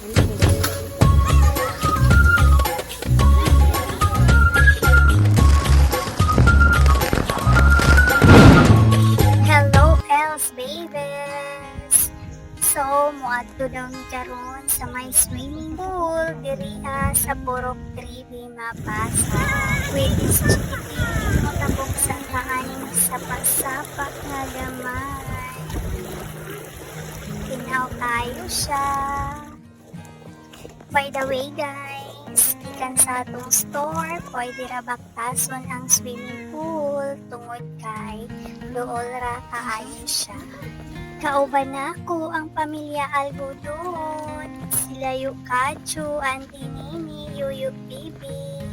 Hello, Els babies! So, muadto daw ni karon sa may swimming pool diri sa Purok 3B mapasa. With this chikiting motabok sa kaaning sapak-sapak nga gamay. Tinaw tayo siya. By the way guys, ikan sa atong store, pwede ra baktason ang swimming pool tungod kay dool ra kaayo siya. Kauban ako ang pamilya Algodon, sila Yukachu, Auntie Nini, Yuyuk Bibi,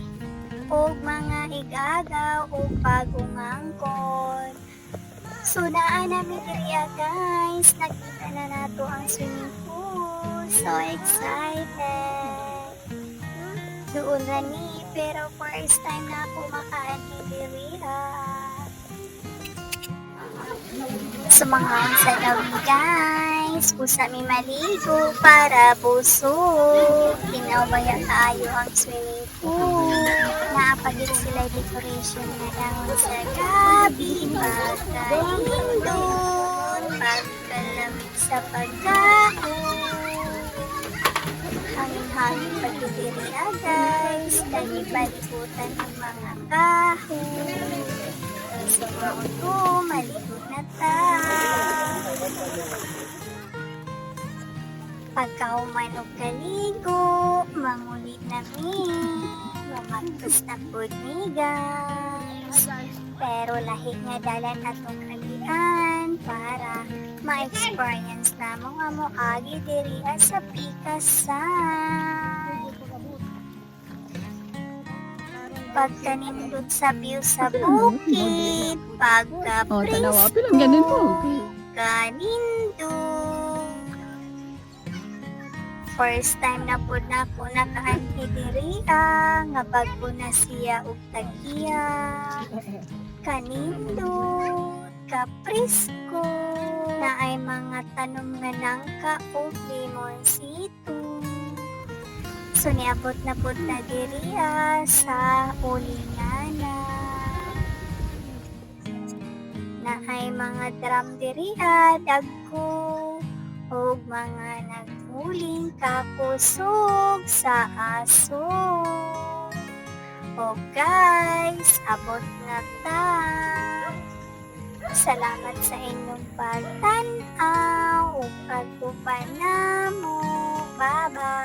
o mga igagaw o pagungangkon. So naan namin diriya guys, nakita na nato ang swimming pool, so excited. Doon na ni, pero first time na ako makaani diriya. Sumangam sa gabi guys, pusa mi maligo para busog. Kinawaya tayo ang swimming pool. Naapagit sila decoration na lang sa gabi. Pagkaindon, pagkalamig sa pagkaon. Hangin-hangin pagkitiriya guys, nagibalibutan ng mga kahon. Sa mauto, maligo na ta. Pagkauman o kaligo, mangulit na mi. Mamagtos na po ni guys. Pero lahi nga dalan atong kalian para ma-experience na mga moagi diri sa Pikasan. Pagkanindot sa view sa bukid, Tanawa, pilang ganin po. kanindot. First time na po na ko nakaanhi diri nga bago na siya ug tagiya. Kanindot, kaprisko, na ay mga tanom nga nangka o limonsito. So niabot na po na diri sa ulingana. Na ay mga drum diri dagko o mga naghuling kakusog sa aso. O guys, abot na ta. Salamat sa inyong pagtanaw o pagtupan na mo. Bye-bye!